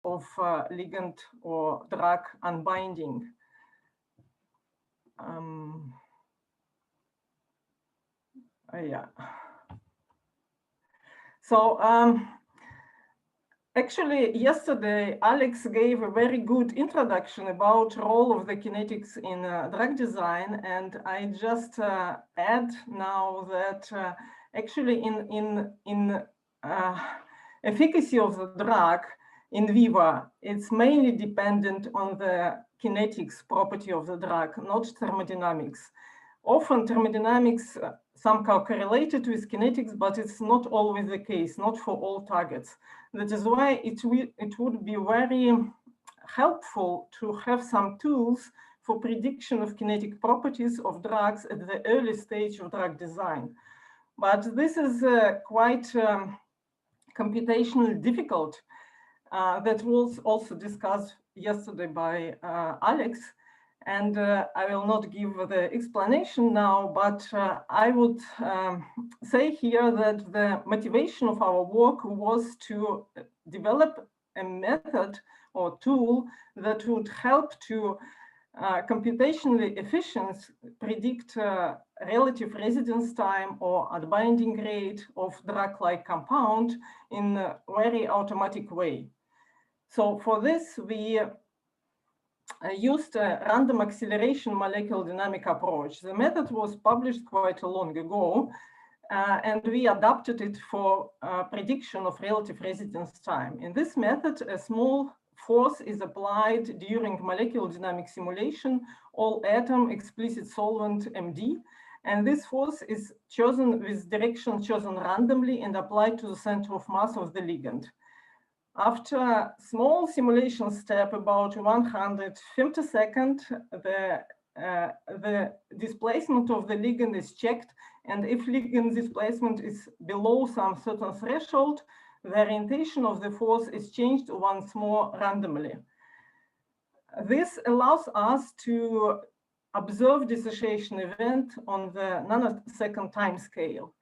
of ligand or drug unbinding. Yeah. So actually, yesterday, Alex gave a very good introduction about role of the kinetics in drug design, and I just add now that actually in efficacy of the drug in vivo, it's mainly dependent on the kinetics property of the drug, not thermodynamics. Often thermodynamics somehow correlated with kinetics, but it's not always the case, not for all targets. That is why it would be very helpful to have some tools for prediction of kinetic properties of drugs at the early stage of drug design. But this is quite computationally difficult. That was also discussed yesterday by Alex. And I will not give the explanation now, but I would say here that the motivation of our work was to develop a method or tool that would help to computationally efficient predict relative residence time or unbinding rate of drug-like compound in a very automatic way. So for this, we used a random acceleration molecular dynamic approach. The method was published quite long ago, and we adapted it for prediction of relative residence time. In this method, a small force is applied during molecular dynamic simulation, all atom explicit solvent MD, and this force is chosen with direction chosen randomly and applied to the center of mass of the ligand. After a small simulation step, about 100 femtosecond, the displacement of the ligand is checked, and if ligand displacement is below some certain threshold, the orientation of the force is changed once more randomly. This allows us to observe dissociation event on the nanosecond time scale.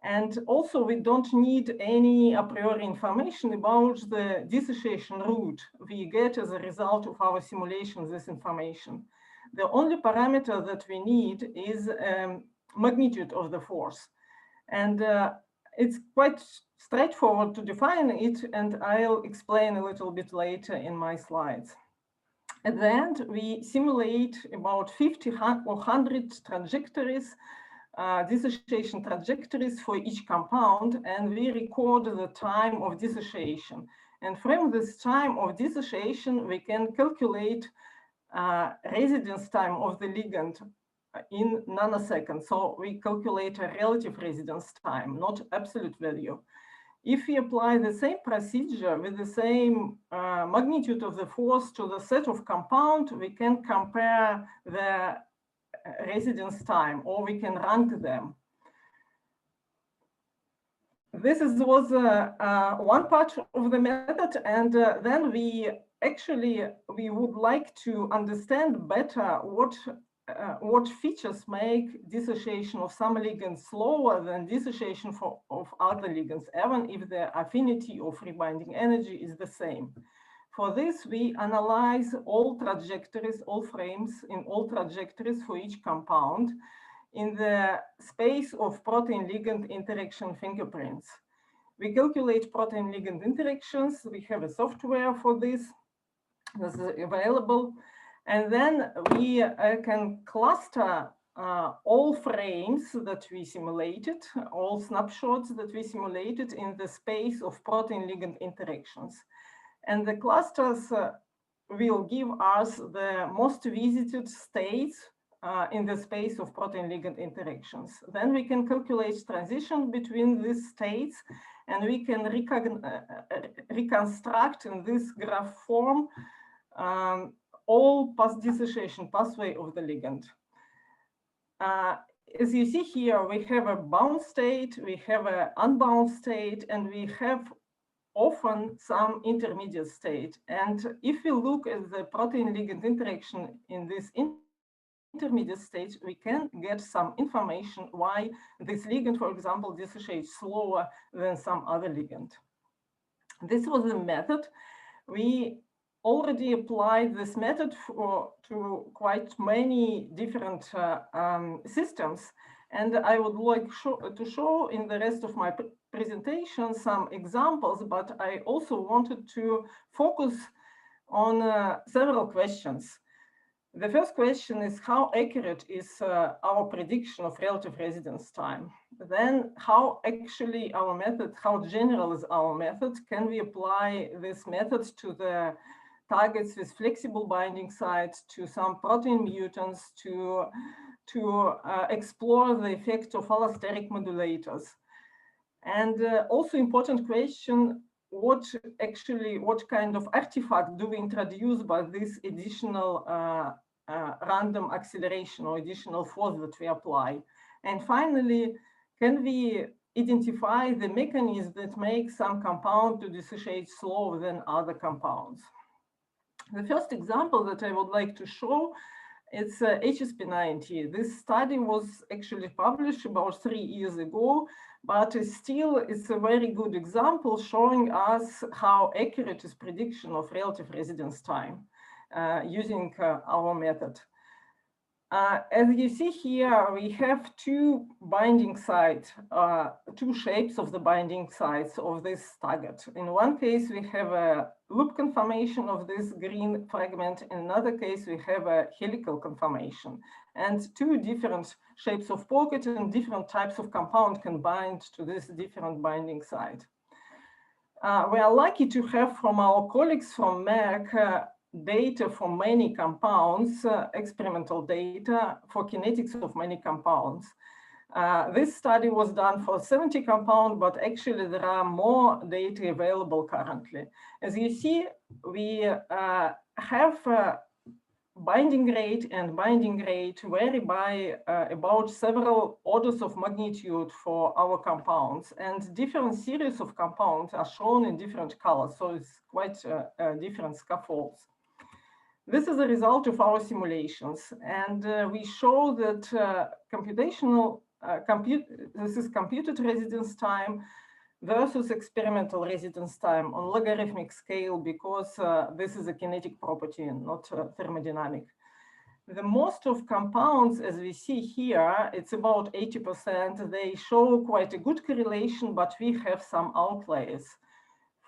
And also, we don't need any a priori information about the dissociation route we get as a result of our simulation, this information. The only parameter that we need is magnitude of the force. And it's quite straightforward to define it, and I'll explain a little bit later in my slides. At the end, we simulate about 50 or 100 trajectories, dissociation trajectories for each compound, and we record the time of dissociation. And from this time of dissociation, we can calculate residence time of the ligand in nanoseconds. So we calculate a relative residence time, not absolute value. If we apply the same procedure with the same magnitude of the force to the set of compound, we can compare the residence time, or we can rank them. This was one part of the method, and then we would like to understand better what features make dissociation of some ligands slower than dissociation of other ligands, even if the affinity of rebinding energy is the same. For this, we analyze all trajectories, all frames in all trajectories for each compound in the space of protein-ligand interaction fingerprints. We calculate protein-ligand interactions. We have a software for this that's available. And then we can cluster all frames that we simulated, all snapshots that we simulated in the space of protein-ligand interactions. And the clusters will give us the most visited states in the space of protein-ligand interactions. Then we can calculate transition between these states, and we can reconstruct in this graph form all dissociation pathway of the ligand. As you see here, we have a bound state, we have an unbound state, and we have often some intermediate state. And if we look at the protein-ligand interaction in this intermediate state, we can get some information why this ligand, for example, dissociates slower than some other ligand. This was the method We already applied this method to quite many different systems. And I would like to show in the rest of my presentation some examples, but I also wanted to focus on several questions. The first question is, how accurate is our prediction of relative residence time? Then how actually our method, how general is our method? Can we apply this method to the targets with flexible binding sites, to some protein mutants, to explore the effect of allosteric modulators? And also important question, what kind of artifact do we introduce by this additional random acceleration or additional force that we apply? And finally, can we identify the mechanism that makes some compound to dissociate slower than other compounds? The first example that I would like to show is HSP90. This study was actually published about 3 years ago, but still it's a very good example showing us how accurate is prediction of relative residence time using our method. As you see here, we have two binding sites, two shapes of the binding sites of this target. In one case, we have a loop conformation of this green fragment. In another case, we have a helical conformation. And two different shapes of pocket and different types of compound can bind to this different binding site. We are lucky to have from our colleagues from Merck data for many compounds, experimental data for kinetics of many compounds. This study was done for 70 compounds, but actually there are more data available currently. As you see, we have binding rate and binding rate vary by about several orders of magnitude for our compounds, and different series of compounds are shown in different colors, so it's quite different scaffolds. This is a result of our simulations, and we show that this is computed residence time versus experimental residence time on logarithmic scale, because this is a kinetic property and not thermodynamic. The most of compounds, as we see here, it's about 80%. They show quite a good correlation, but we have some outliers.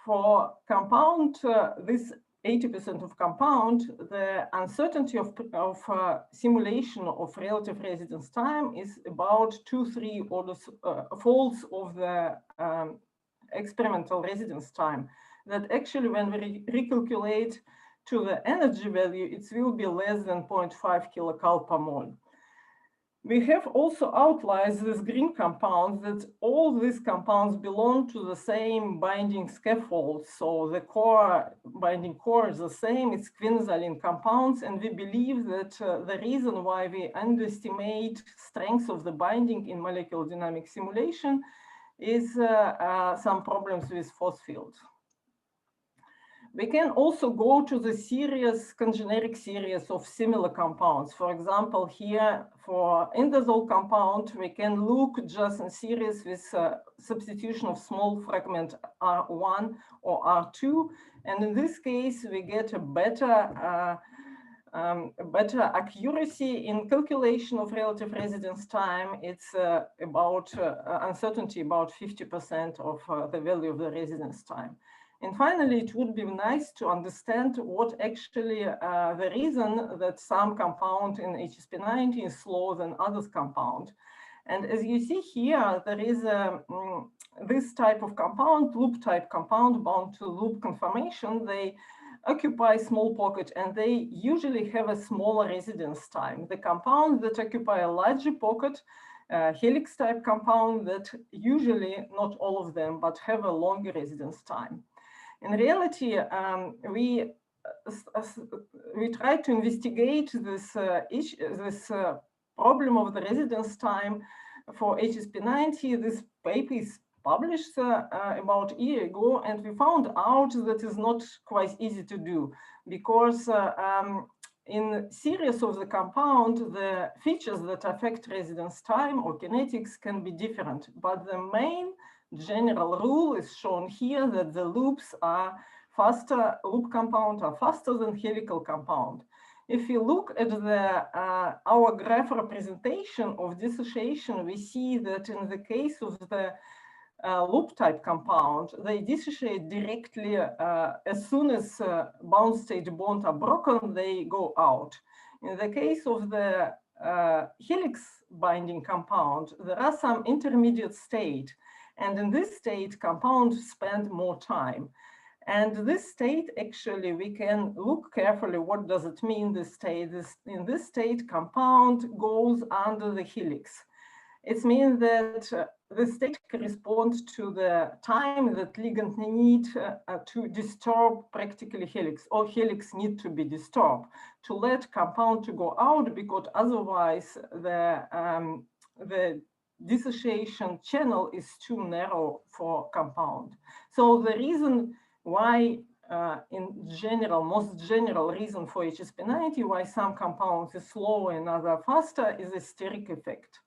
For compound, this 80% of compound, the uncertainty of simulation of relative residence time is about 2-3 orders folds of the experimental residence time. That actually, when we recalculate to the energy value, it will be less than 0.5 kilocal per mole. We have also outliers, these green compounds, that all these compounds belong to the same binding scaffold. So the binding core is the same, it's quinazoline compounds, and we believe that the reason why we underestimate strength of the binding in molecular dynamic simulation is some problems with force fields. We can also go to the congeneric series of similar compounds. For example, here for indazole compound, we can look just in series with substitution of small fragment R1 or R2. And in this case, we get a better accuracy in calculation of relative residence time. It's about uncertainty about 50% of the value of the residence time. And finally, it would be nice to understand what actually the reason that some compound in HSP90 is slower than others compound. And as you see here, there is this type of compound, loop type compound bound to loop conformation. They occupy small pocket and they usually have a smaller residence time. The compounds that occupy a larger pocket, helix type compound, that usually, not all of them, but have a longer residence time. In reality, we try to investigate this problem of the residence time for HSP90. This paper is published about a year ago, and we found out that it's not quite easy to do, because in series of the compound, the features that affect residence time or kinetics can be different, but the main general rule is shown here, that the loops are faster, loop compound are faster than helical compound. If we look at our graph representation of dissociation, we see that in the case of the loop type compound, they dissociate directly as soon as bound state bonds are broken, they go out. In the case of the helix binding compound, there are some intermediate state, and in this state, compounds spend more time. And this state, actually, we can look carefully, what does it mean, this state? In this state, compound goes under the helix. It means that the state corresponds to the time that ligand need to disturb practically helix, or helix need to be disturbed to let compound to go out, because otherwise the dissociation channel is too narrow for compound. So the reason why, in general, most general reason for HSP90, why some compounds is slower and other faster, is a steric effect.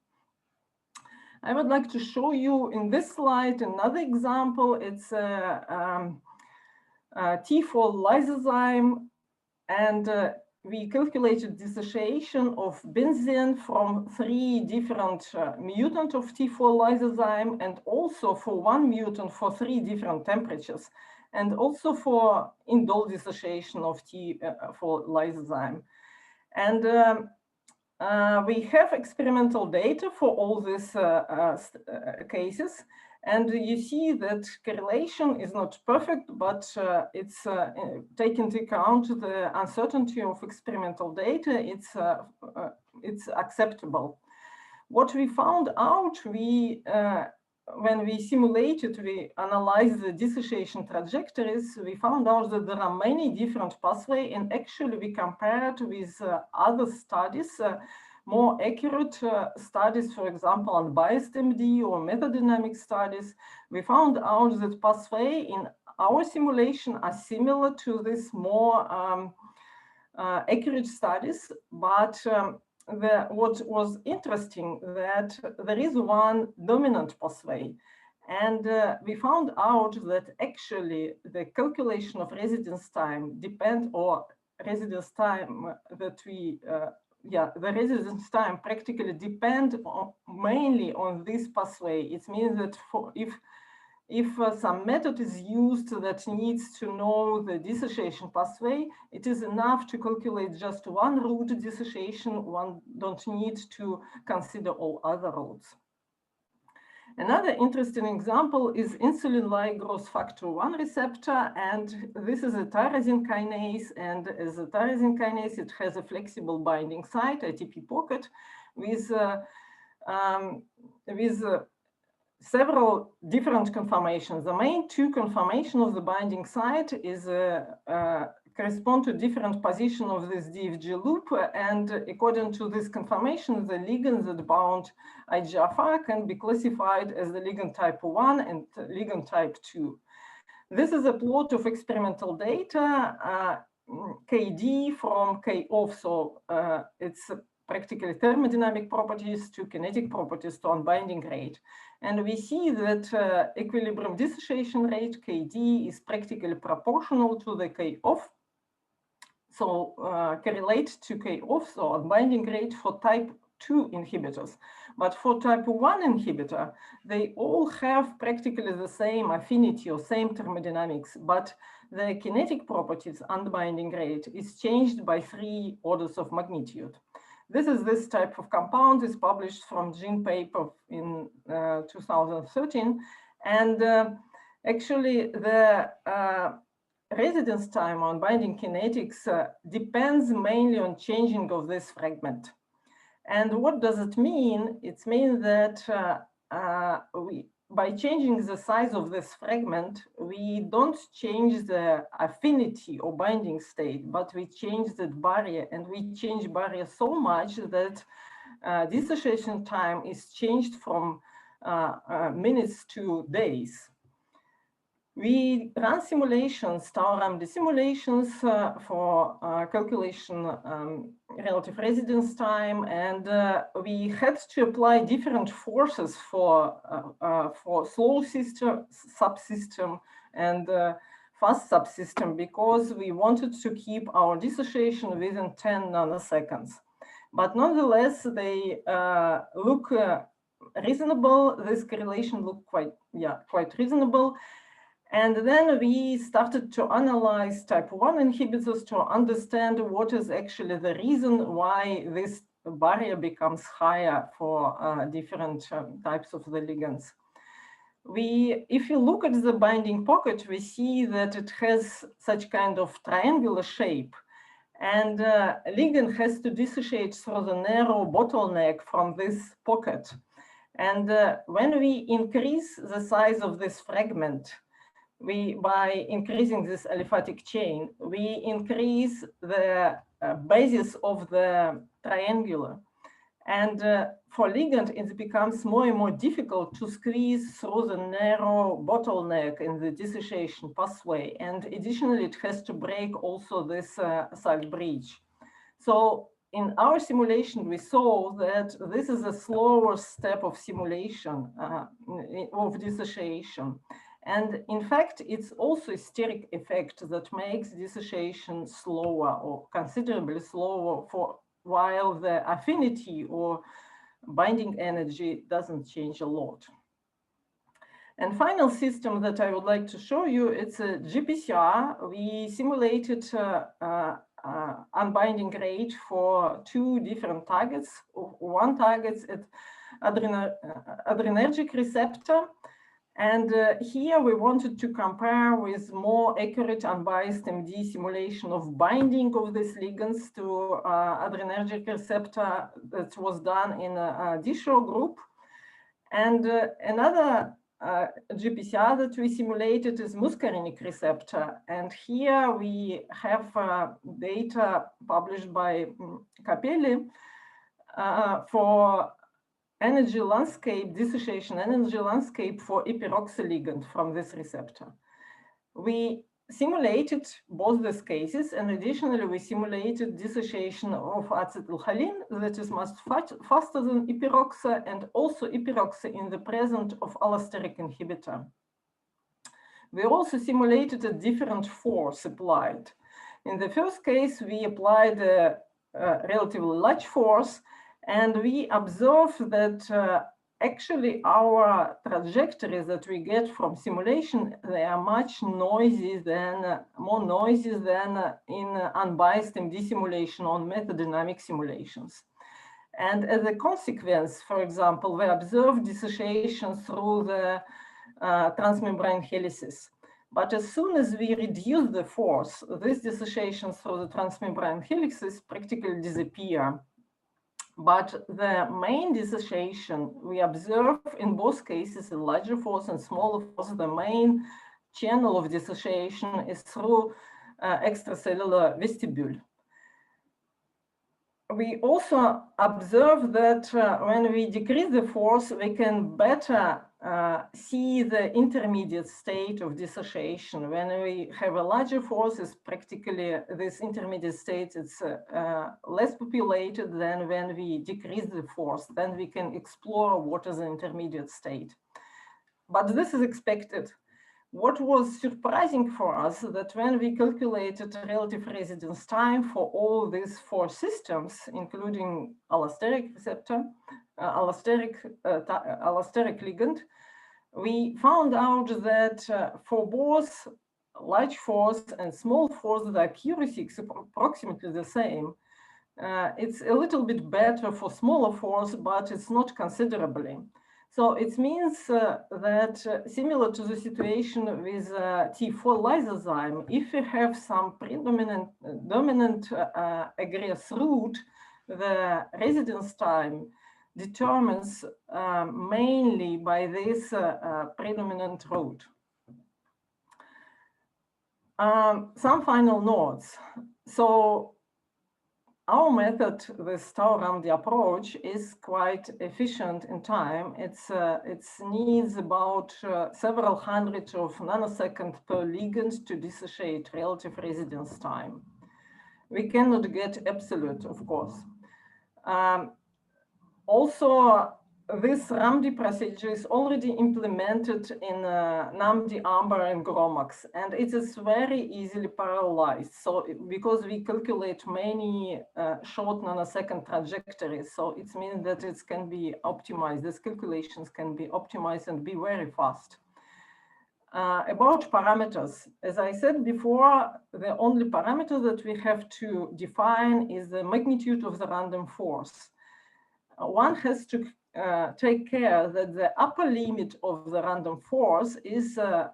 I would like to show you in this slide another example. It's a T4 lysozyme, and we calculated dissociation of benzene from 3 different mutants of T4 lysozyme, and also for 1 mutant for 3 different temperatures, and also for indole dissociation of T4 lysozyme. And we have experimental data for all these cases, and you see that correlation is not perfect, but it's taken into account the uncertainty of experimental data. It's acceptable. What we found out, when we simulated, we analyzed the dissociation trajectories, we found out that there are many different pathways, and actually we compared with other studies, more accurate studies, for example, unbiased MD or metadynamic studies. We found out that pathway in our simulation are similar to this more accurate studies, but what was interesting that there is one dominant pathway, and we found out that actually the calculation of residence time residence time practically depend mainly on this pathway. It means that if some method is used that needs to know the dissociation pathway, it is enough to calculate just one route dissociation. One don't need to consider all other routes. Another interesting example is insulin-like growth factor 1 receptor, and this is a tyrosine kinase, and as a tyrosine kinase, it has a flexible binding site, ATP pocket, with several different conformations. The main 2 conformations of the binding site is correspond to different position of this DFG loop, and according to this conformation, the ligands that bound IGFR can be classified as the ligand type 1 and ligand type 2. This is a plot of experimental data, KD from Kokh, so it's practically thermodynamic properties to kinetic properties to unbinding rate. And we see that equilibrium dissociation rate, KD, is practically proportional to the Kokh. So correlate to Kokh, so unbinding rate for type 2 inhibitors. But for type 1 inhibitor, they all have practically the same affinity or same thermodynamics, but the kinetic properties, unbinding rate, is changed by 3 orders of magnitude. This type of compound is published from Gene paper in 2013. And actually the residence time on binding kinetics depends mainly on changing of this fragment. And what does it mean? It means that by changing the size of this fragment, we don't change the affinity or binding state, but we change that barrier, and we change barrier so much that dissociation time is changed from minutes to days. We run simulations, tau RMD simulations for calculation relative residence time, and we had to apply different forces for slow system, subsystem, and fast subsystem because we wanted to keep our dissociation within 10 nanoseconds. But nonetheless, they look reasonable. This correlation looked quite reasonable. And then we started to analyze type 1 inhibitors to understand what is actually the reason why this barrier becomes higher for different types of the ligands. If you look at the binding pocket, we see that it has such kind of triangular shape. And ligand has to dissociate through the narrow bottleneck from this pocket. And when we increase the size of this fragment, by increasing this aliphatic chain, we increase the basis of the triangular. And for ligand, it becomes more and more difficult to squeeze through the narrow bottleneck in the dissociation pathway. And additionally, it has to break also this salt bridge. So in our simulation, we saw that this is a slower step of simulation of dissociation. And in fact, it's also a steric effect that makes dissociation slower or considerably slower while the affinity or binding energy doesn't change a lot. And final system that I would like to show you, it's a GPCR. We simulated unbinding rate for 2 different targets. One target is adrenergic receptor. And here we wanted to compare with more accurate unbiased MD simulation of binding of these ligands to adrenergic receptor that was done in a DISHO group. And another GPCR that we simulated is muscarinic receptor. And here we have data published by Capelli for energy landscape, dissociation energy landscape for epiroxyligand from this receptor. We simulated both these cases, and additionally, we simulated dissociation of acetylcholine that is much faster than epiroxy, and also epiroxy in the presence of allosteric inhibitor. We also simulated a different force applied. In the first case, we applied a relatively large force, and we observed that actually our trajectories that we get from simulation, they are much more noisy than in unbiased MD simulation on metadynamic simulations. And as a consequence, for example, we observed dissociation through the transmembrane helices. But as soon as we reduce the force, this dissociation through the transmembrane helices practically disappear. But the main dissociation we observe in both cases, in larger force and smaller force, the main channel of dissociation is through extracellular vestibule. We also observe that when we decrease the force, we can better see the intermediate state of dissociation. When we have a larger force, it's practically this intermediate state is less populated than when we decrease the force. Then we can explore what is the intermediate state. But this is expected. What was surprising for us that when we calculated relative residence time for all these 4 systems, including allosteric receptor, allosteric ligand, we found out that for both large force and small force, the accuracy is approximately the same. It's a little bit better for smaller force, but it's not considerably. So it means that similar to the situation with T4 lysozyme, if we have some dominant egress route, the residence time determines mainly by this predominant route. Some final notes. So our method, this tau-RAMD approach, is quite efficient in time. It needs about several hundred of nanoseconds per ligand to dissociate relative residence time. We cannot get absolute, of course. Also, this RAMD procedure is already implemented in NAMD, AMBER, and GROMACS, and it is very easily parallelized. So because we calculate many short nanosecond trajectories, so it means that it can be optimized. These calculations can be optimized and be very fast. About parameters, as I said before, the only parameter that we have to define is the magnitude of the random force. One has to take care that the upper limit of the random force is the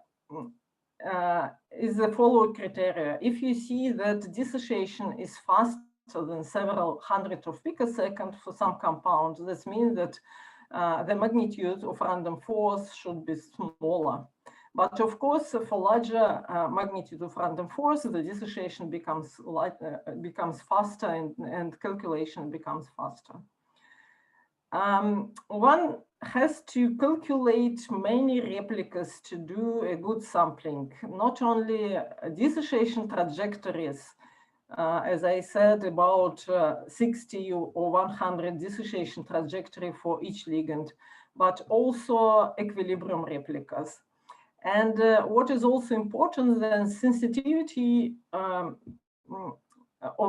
following criteria. If you see that dissociation is faster than several hundred of picoseconds for some compounds, this means that the magnitude of random force should be smaller. But of course, for larger magnitude of random force, the dissociation becomes faster and calculation becomes faster. One has to calculate many replicas to do a good sampling, not only dissociation trajectories, as I said, about 60 or 100 dissociation trajectory for each ligand, but also equilibrium replicas. And what is also important, the sensitivity of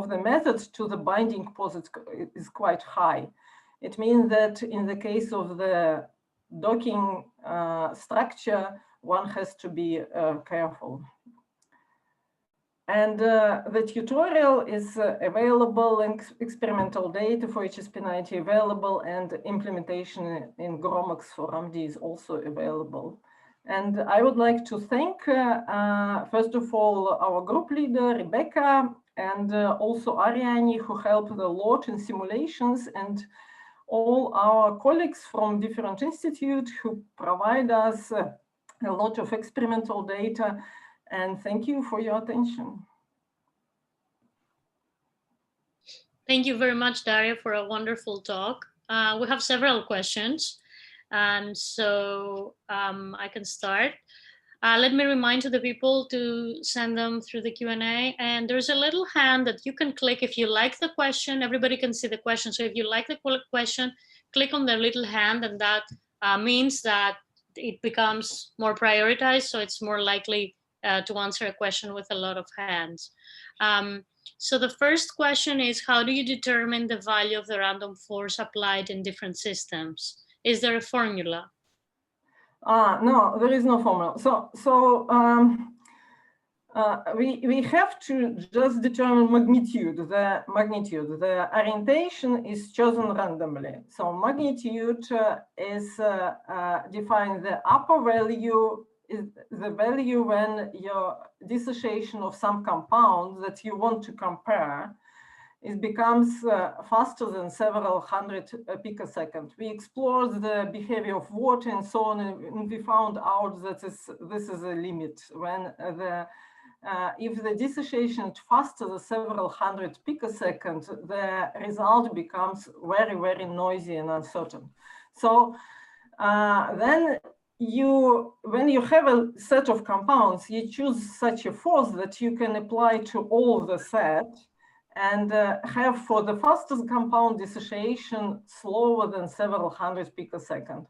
the method to the binding posit is quite high. It means that in the case of the docking structure, one has to be careful. And the tutorial is available, and experimental data for HSP90 available, and implementation in GROMACS for RAMD is also available. And I would like to thank, first of all, our group leader, Rebecca, and also Ariane, who helped a lot in simulations, and all our colleagues from different institutes who provide us a lot of experimental data. And thank you for your attention. Thank you very much, Daria, for a wonderful talk. We have several questions. And so I can start. Let me remind to the people to send them through the Q&A. And there's a little hand that you can click if you like the question. Everybody can see the question. So if you like the question, click on the little hand, and that means that it becomes more prioritized. So it's more likely to answer a question with a lot of hands. So the first question is, how do you determine the value of the random force applied in different systems? Is there a formula? No, there is no formula. We have to just determine magnitude. The orientation is chosen randomly. So magnitude is defined. The upper value is the value when your dissociation of some compound that you want to compare, it becomes faster than several hundred picoseconds. We explored the behavior of water and so on, and we found out that this is a limit. When if the dissociation is faster than several hundred picoseconds, the result becomes very, very noisy and uncertain. So then when you have a set of compounds, you choose such a force that you can apply to all the set, and have for the fastest compound dissociation slower than several hundred picoseconds.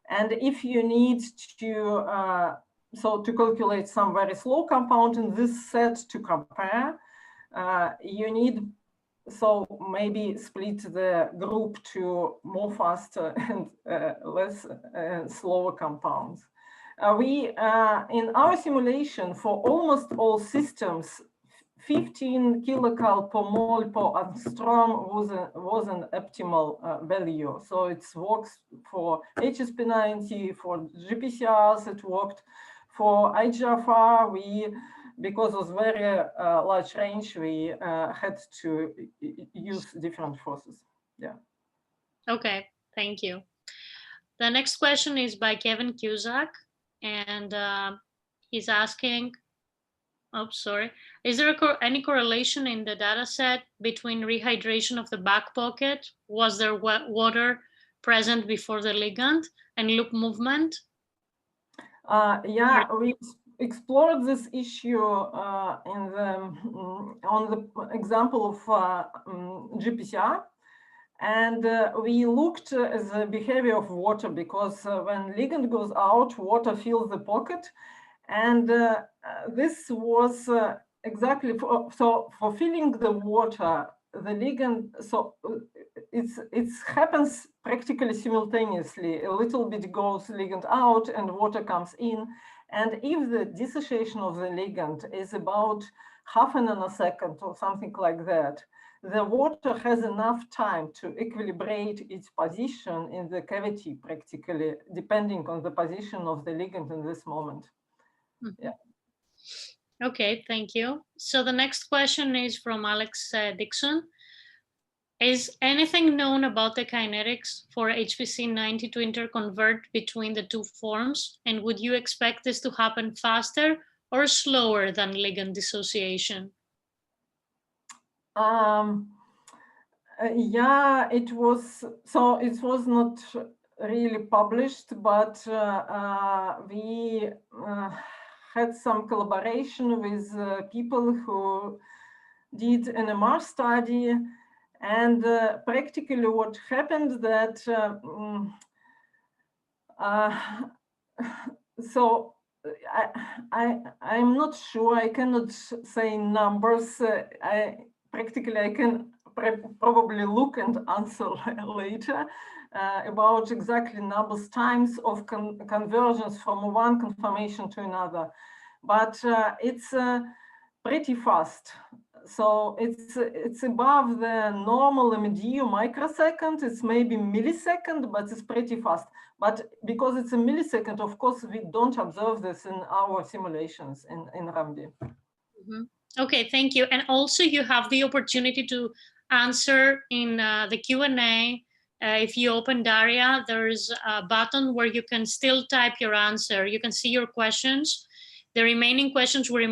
And if you need to to calculate some very slow compound in this set to compare, you need maybe split the group to more faster and less slower compounds. In our simulation for almost all systems, 15 kilocal per mole per Angstrom was an optimal value. So it works for HSP90, for GPCRs, it worked for IGFR. Because of very large range, we had to use different forces. Yeah. Okay, thank you. The next question is by Kevin Cusack, and he's asking, is there any correlation in the data set between rehydration of the back pocket? Was there water present before the ligand, and loop movement? Yeah, we explored this issue on the example of GPCR. And we looked at the behavior of water, because when ligand goes out, water fills the pocket. And this was exactly for filling the water, the ligand, so it happens practically simultaneously. A little bit goes ligand out and water comes in. And if the dissociation of the ligand is about half a nanosecond or something like that, the water has enough time to equilibrate its position in the cavity, practically, depending on the position of the ligand in this moment. Yeah. Okay, thank you. So the next question is from Alex Dixon. Is anything known about the kinetics for HPC90 to interconvert between the two forms? And would you expect this to happen faster or slower than ligand dissociation? Yeah, it was not really published, but we had some collaboration with people who did an NMR study, and practically what happened that so I'm not sure, I cannot say numbers. I can probably look and answer later about exactly numbers, times of conversions from one conformation to another. But it's pretty fast. So it's above the normal MDU microsecond. It's maybe millisecond, but it's pretty fast. But because it's a millisecond, of course, we don't observe this in our simulations in RAMD. Mm-hmm. Okay, thank you. And also you have the opportunity to answer in the Q&A. If you open Daria, there's a button where you can still type your answer. You can see your questions. The remaining questions will